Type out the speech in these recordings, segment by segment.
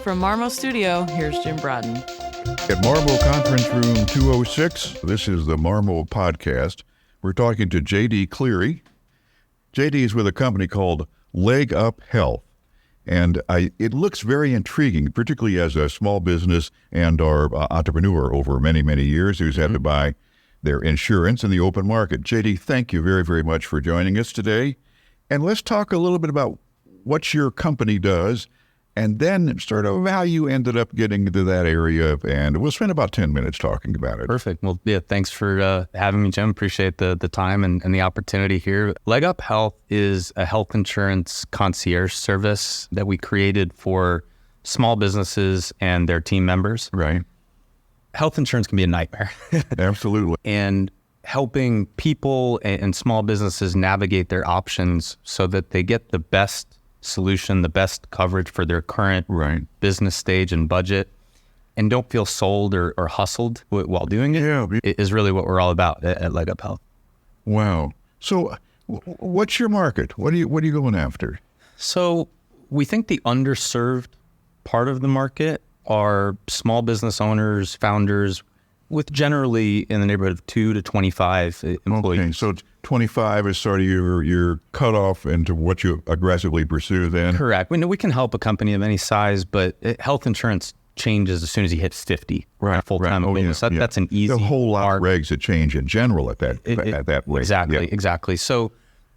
From Marmo Studio, here's Jim Brodden. At Marmo Conference Room 206, this is the Marmo Podcast. We're talking to JD Cleary. JD is with a company called LegUp Health. And it looks very intriguing, particularly as a small business and our entrepreneur over many, many years who's had to buy their insurance in the open market. JD, thank you very, very much for joining us today. And let's talk a little bit about what your company does and then sort of how you ended up getting into that area. And we'll spend about 10 minutes talking about it. Perfect. Well, yeah, thanks for having me, Jim. Appreciate the time and the opportunity here. LegUp Health is a health insurance concierge service that we created for small businesses and their team members. Right. Health insurance can be a nightmare. Absolutely. And helping people and small businesses navigate their options so that they get the best solution, the best coverage for their current business stage and budget, and don't feel sold or hustled while doing it, is really what we're all about at LegUp Health. Wow. So what's your market? What are you going after? So we think the underserved part of the market are small business owners, founders, with generally in the neighborhood of 2 to 25 employees. Okay, so 25 is sort of your cutoff into what you aggressively pursue then? Correct. We know we can help a company of any size, but health insurance changes as soon as you hit 50. Full-time. That's an easy There's a whole lot part. of regs that change in general at that rate. Exactly. So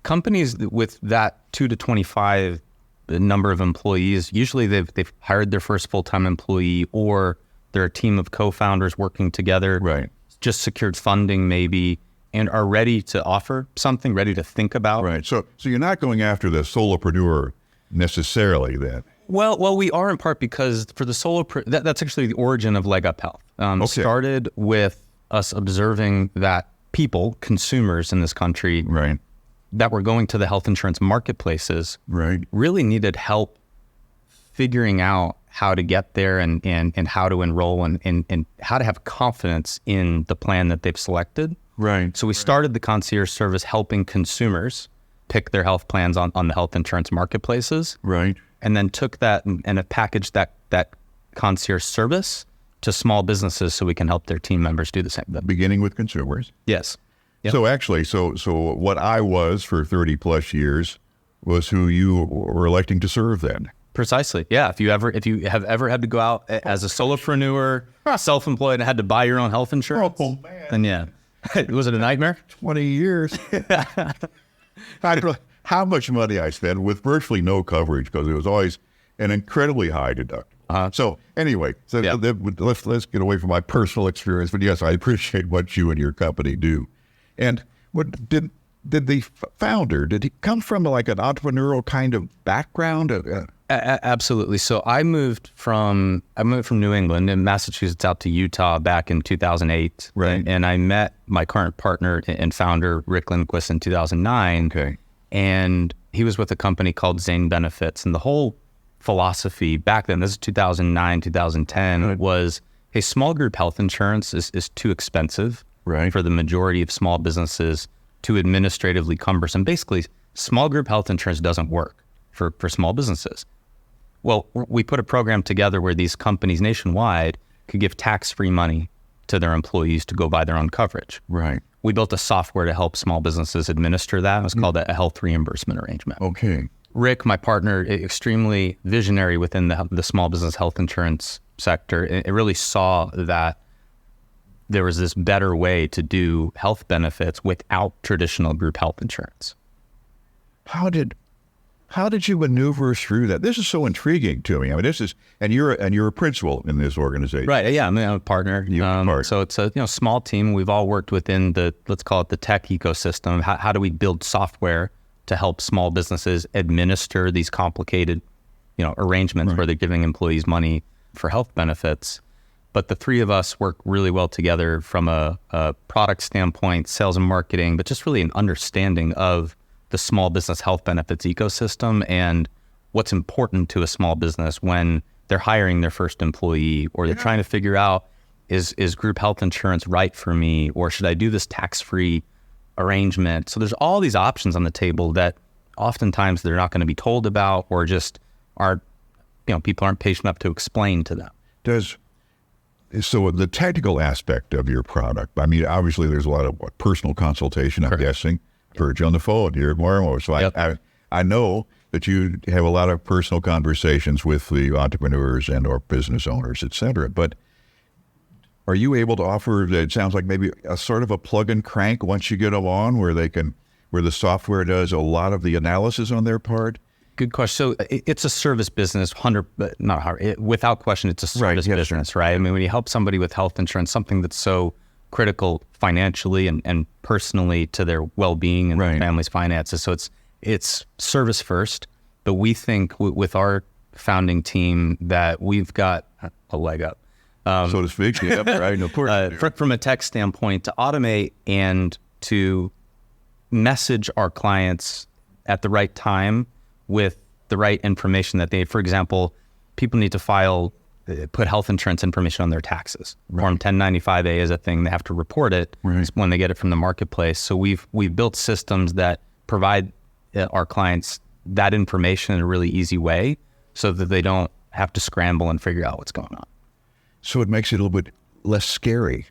companies with that 2 to 25 number of employees, usually they've hired their first full-time employee, or they're a team of co-founders working together, just secured funding maybe, and are ready to offer something, ready to think about. Right. So you're not going after the solopreneur necessarily then? Well, we are in part because for the that's actually the origin of LegUp Health. Started with us observing that people, consumers in this country, that were going to the health insurance marketplaces, really needed help figuring out how to get there and how to enroll and how to have confidence in the plan that they've selected. So we started the concierge service helping consumers pick their health plans on the health insurance marketplaces. And then took that and have packaged that concierge service to small businesses so we can help their team members do the same thing. Beginning with consumers? Yes. Yep. So actually, so what I was for 30 plus years was who you were electing to serve then. Precisely. Yeah. If you have ever had to go out as a solopreneur, self-employed, and had to buy your own health insurance, then yeah. Was it a nightmare? 20 years. How much money I spent with virtually no coverage because it was always an incredibly high deductible. So anyway, let's get away from my personal experience. But yes, I appreciate what you and your company do. And what did the founder, did he come from like an entrepreneurial kind of background? Absolutely. So I moved from New England in Massachusetts out to Utah back in 2008. And I met my current partner and founder, Rick Lindquist, in 2009. And he was with a company called Zane Benefits. And the whole philosophy back then, this is 2009, 2010, was, hey, small group health insurance is too expensive for the majority of small businesses, too administratively cumbersome. Basically, small group health insurance doesn't work for small businesses. Well, we put a program together where these companies nationwide could give tax-free money to their employees to go buy their own coverage. We built a software to help small businesses administer that. It was called a health reimbursement arrangement. Rick, my partner, extremely visionary within the small business health insurance sector. It really saw that there was this better way to do health benefits without traditional group health insurance. How did you maneuver through that? This is so intriguing to me. I mean, and you're a principal in this organization. Yeah, I'm a partner. So it's a small team. We've all worked within let's call it the tech ecosystem. How do we build software to help small businesses administer these complicated, arrangements where they're giving employees money for health benefits? But the three of us work really well together from a product standpoint, sales and marketing, but just really an understanding of the small business health benefits ecosystem and what's important to a small business when they're hiring their first employee, or they're trying to figure out, is group health insurance right for me, or should I do this tax-free arrangement? So there's all these options on the table that oftentimes they're not going to be told about, or just are people aren't patient enough to explain to them. So the technical aspect of your product, I mean, obviously there's a lot of personal consultation, I'm guessing. Virgil on the phone here at Marmo. So I know that you have a lot of personal conversations with the entrepreneurs and or business owners, et cetera. But are you able to offer, it sounds like maybe a sort of a plug and crank once you get them on where the software does a lot of the analysis on their part? Good question. So it's a service business, without question, it's a service business, right? I mean, when you help somebody with health insurance, something that's so critical financially and personally to their well-being and their family's finances. So it's service first, but we think with our founding team that we've got a leg up. So to speak, right? Of course. From a tech standpoint, to automate and to message our clients at the right time with the right information that for example, people need to put health insurance information on their taxes. Form 1095A is a thing. They have to report it when they get it from the marketplace. So we've built systems that provide our clients that information in a really easy way so that they don't have to scramble and figure out what's going on. So it makes it a little bit less scary.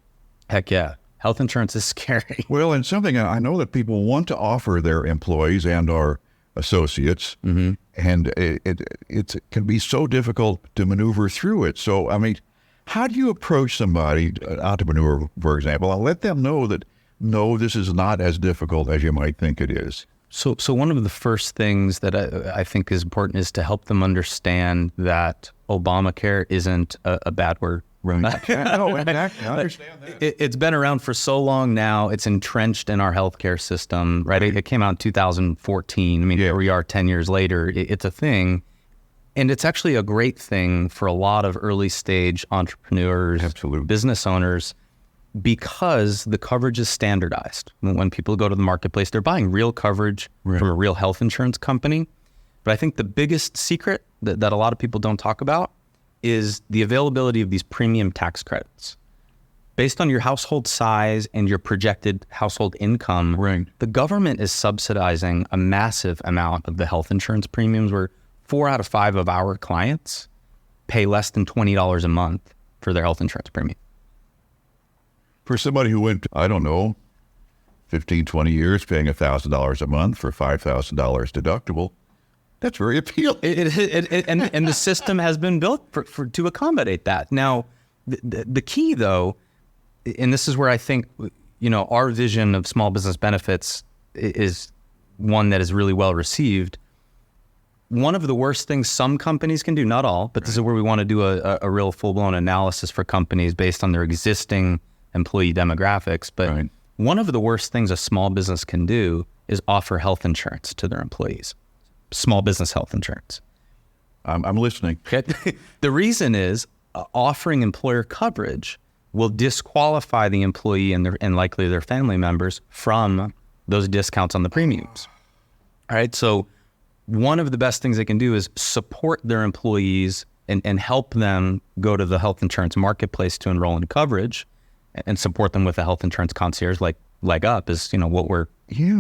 Heck yeah. Health insurance is scary. Well, and something I know that people want to offer their employees and our associates, and it can be so difficult to maneuver through it. So, I mean, how do you approach somebody, an entrepreneur, for example, and let them know that, no, this is not as difficult as you might think it is? So one of the first things that I think is important is to help them understand that Obamacare isn't a bad word. Right. No, exactly. I understand that. It's been around for so long now. It's entrenched in our healthcare system, right? It came out in 2014. I mean, here we are 10 years later. It's a thing. And it's actually a great thing for a lot of early stage entrepreneurs, business owners, because the coverage is standardized. When people go to the marketplace, they're buying real coverage from a real health insurance company. But I think the biggest secret that a lot of people don't talk about is the availability of these premium tax credits. Based on your household size and your projected household income, the government is subsidizing a massive amount of the health insurance premiums, where 4 out of 5 of our clients pay less than $20 a month for their health insurance premium. For somebody who went, I don't know, 15, 20 years paying $1,000 a month for $5,000 deductible, that's very appealing. And the system has been built to accommodate that. Now, the key, though, and this is where I think, our vision of small business benefits is one that is really well received. One of the worst things some companies can do, not all, but this is where we want to do a real full-blown analysis for companies based on their existing employee demographics. But one of the worst things a small business can do is offer health insurance to their employees. Small business health insurance. I'm listening. Okay. The reason is offering employer coverage will disqualify the employee and likely their family members from those discounts on the premiums. All right. So one of the best things they can do is support their employees and help them go to the health insurance marketplace to enroll in coverage, and support them with a health insurance concierge like LegUp is, what we're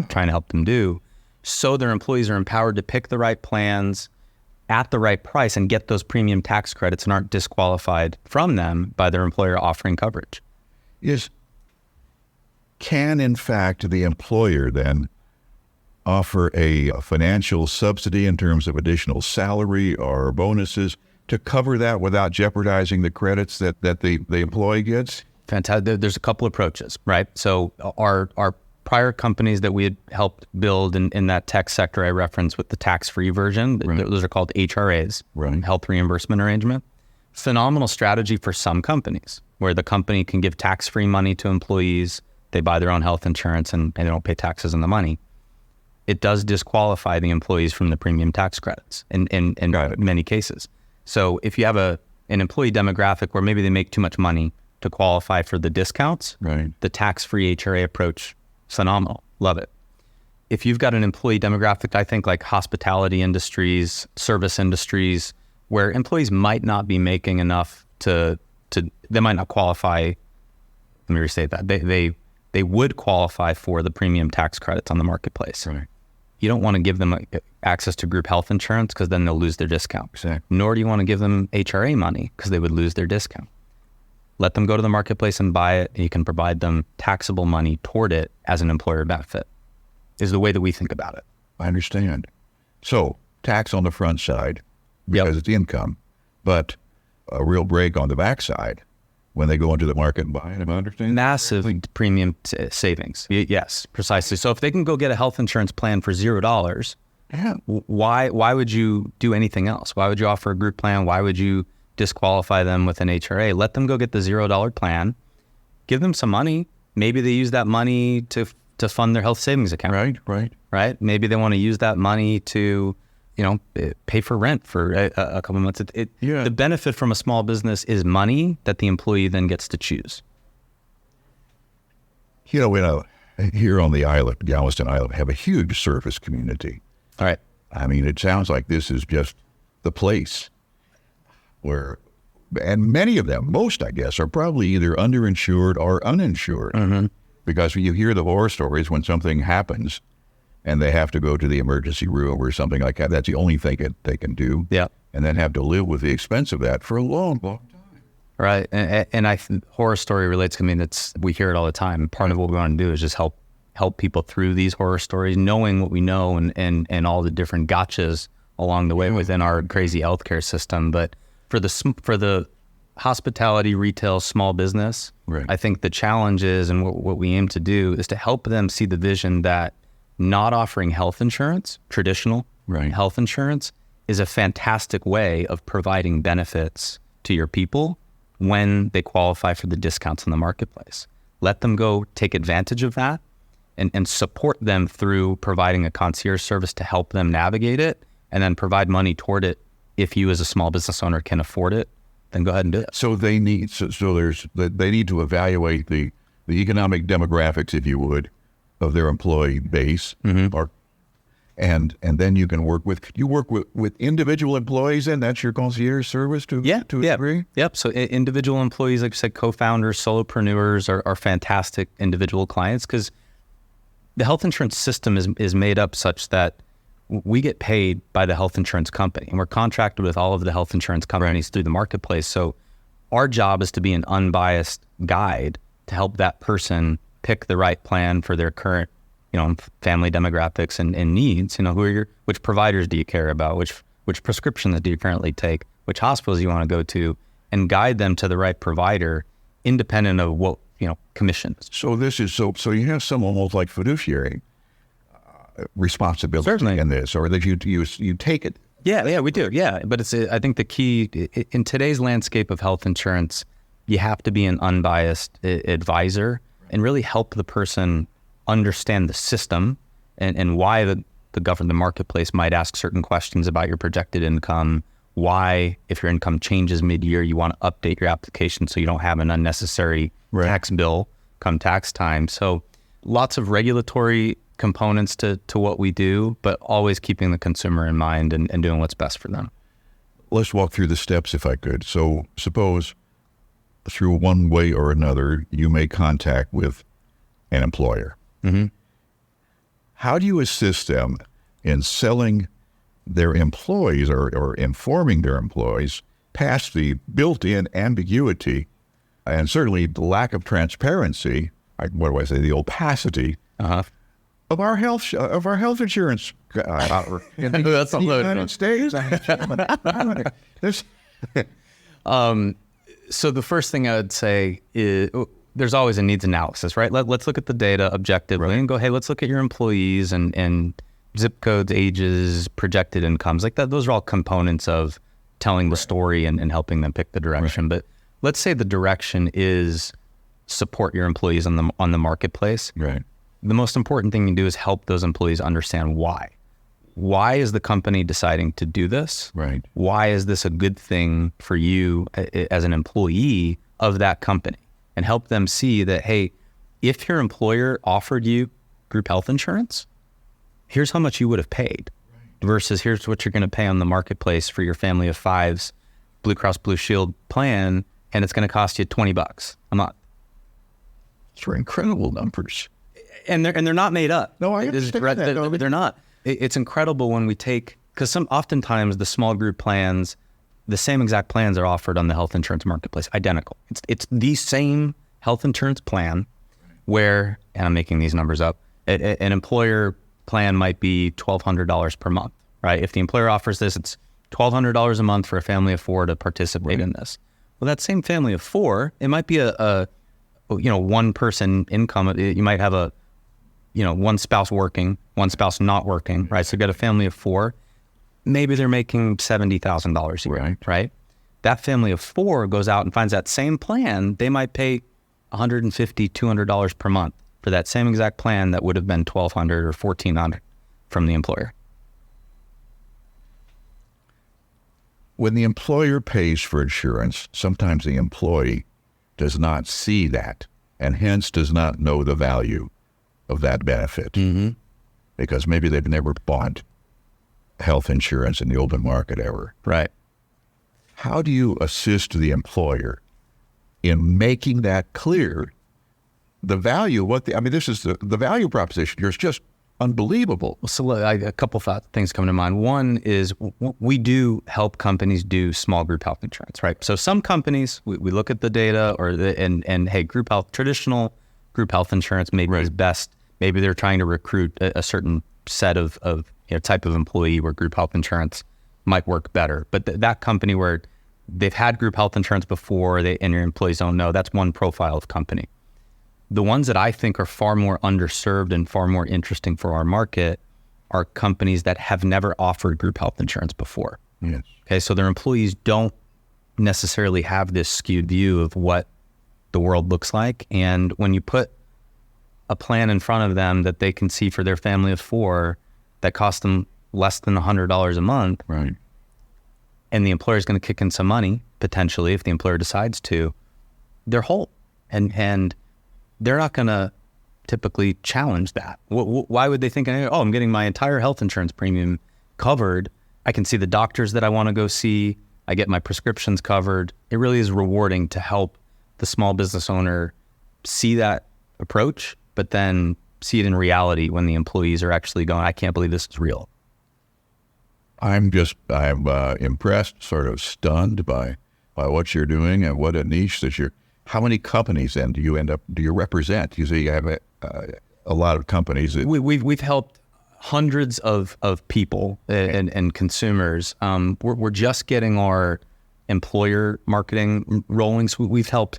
trying to help them do. So their employees are empowered to pick the right plans at the right price and get those premium tax credits and aren't disqualified from them by their employer offering coverage. Can in fact the employer then offer a financial subsidy in terms of additional salary or bonuses to cover that without jeopardizing the credits that the employee gets? Fantastic. There's a couple approaches, right? So our prior companies that we had helped build in that tech sector I referenced with the tax-free version, those are called HRAs, health reimbursement arrangement. Phenomenal strategy for some companies where the company can give tax-free money to employees, they buy their own health insurance and they don't pay taxes on the money. It does disqualify the employees from the premium tax credits in many cases. So if you have an employee demographic where maybe they make too much money to qualify for the discounts, the tax-free HRA approach, phenomenal. Love it. If you've got an employee demographic, I think like hospitality industries, service industries, where employees might not be making enough they might not qualify. Let me restate that. They would qualify for the premium tax credits on the marketplace. you don't want to give them access to group health insurance because then they'll lose their discount. Exactly. Nor do you want to give them HRA money because they would lose their discount. Let them go to the marketplace and buy it, and you can provide them taxable money toward it as an employer benefit, is the way that we think about it. I understand. So tax on the front side because it's income, but a real break on the back side when they go into the market and buy it. Am I understanding? Massive premium savings. Yes, precisely. So if they can go get a health insurance plan for $0, why would you do anything else? Why would you offer a group plan? Why would you disqualify them with an HRA? Let them go get the $0 plan. Give them some money. Maybe they use that money to fund their health savings account. Right. Maybe they want to use that money to, pay for rent for a couple of months. The benefit from a small business is money that the employee then gets to choose. Here on the island, Galveston Island, have a huge service community. All right. I mean, it sounds like this is just the place where, and many of them, most I guess, are probably either underinsured or uninsured. Mm-hmm. Because you hear the horror stories when something happens and they have to go to the emergency room or something like that. That's the only thing they can do. Yeah. And then have to live with the expense of that for a long, long time. Right. And horror story relates to me. We hear it all the time. Part of what we want to do is just help people through these horror stories, knowing what we know and all the different gotchas along the way within our crazy healthcare system. But for the hospitality, retail, small business, right. I think the challenge is, and what we aim to do is to help them see the vision that not offering health insurance, traditional health insurance, is a fantastic way of providing benefits to your people when they qualify for the discounts in the marketplace. Let them go take advantage of that and support them through providing a concierge service to help them navigate it, and then provide money toward it. If you as a small business owner can afford it, then go ahead and do it. So they need they need to evaluate the economic demographics, if you would, of their employee base, and then you can work with individual employees, and that's your concierge service to a degree? Yep. So individual employees, like I said, co-founders, solopreneurs are fantastic individual clients, because the health insurance system is made up such that we get paid by the health insurance company, and we're contracted with all of the health insurance companies through the marketplace. So our job is to be an unbiased guide to help that person pick the right plan for their current, family demographics and needs. Which providers do you care about? Which prescriptions do you currently take? Which hospitals you want to go to, and guide them to the right provider, independent of what commissions. So this is so you have some almost like fiduciary responsibility Certainly. in this, or that you take it. Yeah, we do. Yeah, but I think the key in today's landscape of health insurance, you have to be an unbiased advisor and really help the person understand the system and why the government marketplace might ask certain questions about your projected income. Why, if your income changes mid-year, you want to update your application so you don't have an unnecessary tax bill come tax time. So lots of regulatory components to what we do, but always keeping the consumer in mind and doing what's best for them. Let's walk through the steps, if I could. So suppose through one way or another, you make contact with an employer. Mm-hmm. How do you assist them in selling their employees or informing their employees past the built-in ambiguity and certainly the lack of transparency, the opacity of our health insurance in the United States? So the first thing I would say is there's always a needs analysis, right? Let's look at the data objectively and go, hey, let's look at your employees and zip codes, ages, projected incomes, like that. Those are all components of telling the story and helping them pick the direction. But let's say the direction is support your employees on the marketplace. Right. The most important thing you do is help those employees understand why. Why is the company deciding to do this? Right. Why is this a good thing for you as an employee of that company? And help them see that, hey, if your employer offered you group health insurance, here's how much you would have paid versus here's what you're going to pay on the marketplace for your family of fives Blue Cross Blue Shield plan, and it's going to cost you $20 a month. It's for incredible numbers. And they're not made up. No, I understand that. They're not. It's incredible when we take, because oftentimes the small group plans, the same exact plans are offered on the health insurance marketplace, identical. It's the same health insurance plan where, and I'm making these numbers up, an employer plan might be $1,200 per month, right? If the employer offers this, it's $1,200 a month for a family of 4 to participate in this. Well, that same family of 4, it might be a one person income. You might have one spouse working, one spouse not working, right? So you got a family of 4. Maybe they're making $70,000 a year, right? That family of 4 goes out and finds that same plan. They might pay $150, $200 per month for that same exact plan that would have been $1,200 or $1,400 from the employer. When the employer pays for insurance, sometimes the employee does not see that and hence does not know the value of that benefit because maybe they've never bought health insurance in the open market ever. Right. How do you assist the employer in making that clear? The value, this is the value proposition here is just unbelievable. Well, so a couple things come to mind. One is we do help companies do small group health insurance, right? So some companies, we look at the data and hey, traditional group health insurance maybe is best. Maybe they're trying to recruit a certain set of type of employee where group health insurance might work better. But that company where they've had group health insurance before and your employees don't know, that's one profile of company. The ones that I think are far more underserved and far more interesting for our market are companies that have never offered group health insurance before. Yes. Okay, so their employees don't necessarily have this skewed view of what the world looks like. And when you put a plan in front of them that they can see for their family of 4 that costs them less than $100 a month, right, and the employer is going to kick in some money, potentially, if the employer decides to, they're whole. And they're not going to typically challenge that. Why would they think, oh, I'm getting my entire health insurance premium covered. I can see the doctors that I want to go see. I get my prescriptions covered. It really is rewarding to help the small business owner see that approach, but then see it in reality when the employees are actually going, I can't believe this is real. I'm impressed, sort of stunned by what you're doing and what a niche that you're. How many companies then do you represent? You say you have a lot of companies. We've helped hundreds of people and consumers. We're just getting our employer marketing rolling. So we've helped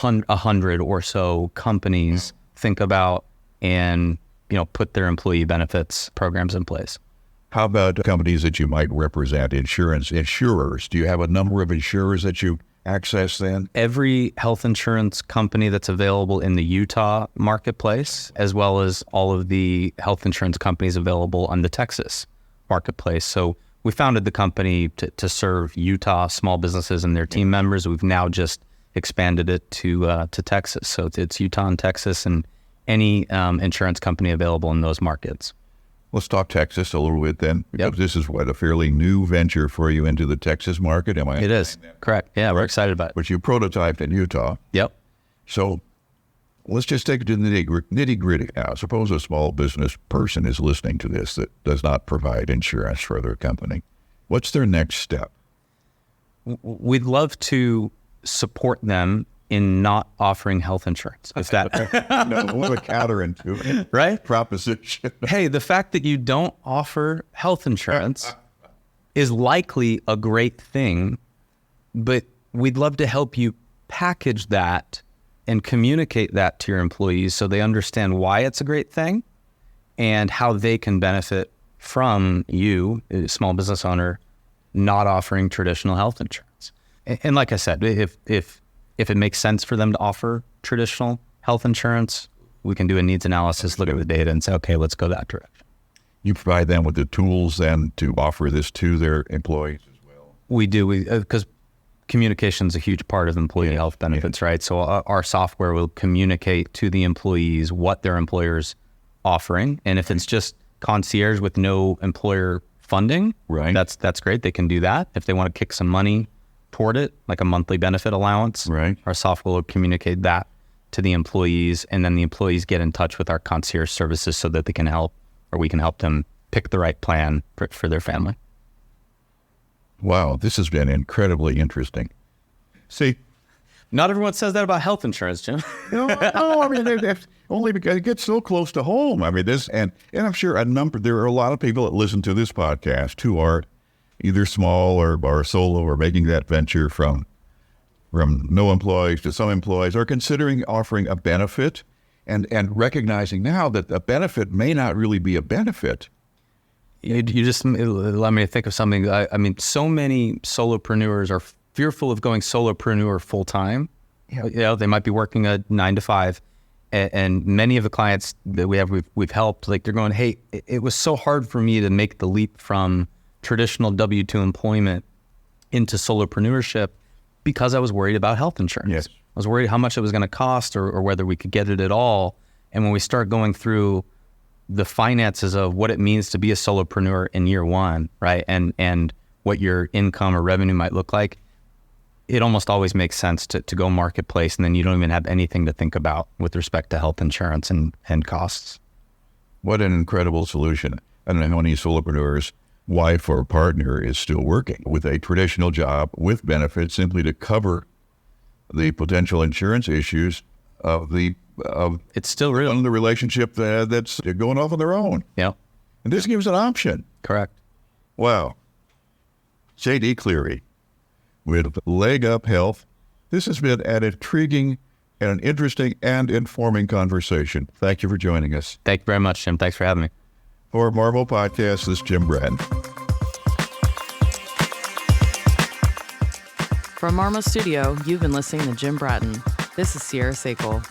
100 or so companies think about and put their employee benefits programs in place. How about companies that you might represent? Insurers. Do you have a number of insurers that you access then? Every health insurance company that's available in the Utah marketplace, as well as all of the health insurance companies available on the Texas marketplace. So we founded the company to serve Utah small businesses and their team members. We've now just expanded it to Texas. So it's Utah and Texas and any insurance company available in those markets. Let's talk Texas a little bit then, because this is a fairly new venture for you into the Texas market. Am I? It is, correct. Yeah, we're excited about it. But you prototyped in Utah. Yep. So let's just take it to the nitty gritty now. Suppose a small business person is listening to this that does not provide insurance for their company. What's their next step? We'd love to support them in not offering health insurance. If that no, what a counterintuitive right? proposition. Hey, the fact that you don't offer health insurance is likely a great thing, but we'd love to help you package that and communicate that to your employees so they understand why it's a great thing and how they can benefit from you, a small business owner, not offering traditional health insurance. And like I said, if it makes sense for them to offer traditional health insurance, we can do a needs analysis, look at the data and say, okay, let's go that direction. You provide them with the tools then to offer this to their employees as well? We do, because communication is a huge part of employee health benefits, right? So our software will communicate to the employees what their employer's offering. And if it's just concierge with no employer funding, right, that's great. They can do that. If they want to kick some money toward it, like a monthly benefit allowance, right, our software will communicate that to the employees, and then the employees get in touch with our concierge services so that they can help or we can help them pick the right plan for their family. Wow, this has been incredibly interesting. See, not everyone says that about health insurance, Jim. no, I mean, that's only because it gets so close to home. I mean, and I'm sure there are a lot of people that listen to this podcast who are either small or solo or making that venture from no employees to some employees, or considering offering a benefit and recognizing now that a benefit may not really be a benefit. You just allow me to think of something. I mean, so many solopreneurs are fearful of going solopreneur full time. Yeah. You know, they might be working a 9 to 5, and many of the clients that we've helped, like they're going, hey, it was so hard for me to make the leap from traditional W-2 employment into solopreneurship because I was worried about health insurance. Yes. I was worried how much it was going to cost or whether we could get it at all. And when we start going through the finances of what it means to be a solopreneur in year one, right, and what your income or revenue might look like, it almost always makes sense to go marketplace, and then you don't even have anything to think about with respect to health insurance and costs. What an incredible solution. I don't know how many solopreneurs' wife or partner is still working with a traditional job with benefits simply to cover the potential insurance issues of it's still real. The relationship that's going off on their own. Yeah. And this gives an option. Correct. Wow. JD Cleary with LegUp Health. This has been an intriguing and an interesting and informing conversation. Thank you for joining us. Thank you very much, Jim. Thanks for having me. For Marvel Podcast, this is Jim Bratton. From Marmo Studio, you've been listening to Jim Bratton. This is Sierra Sakol.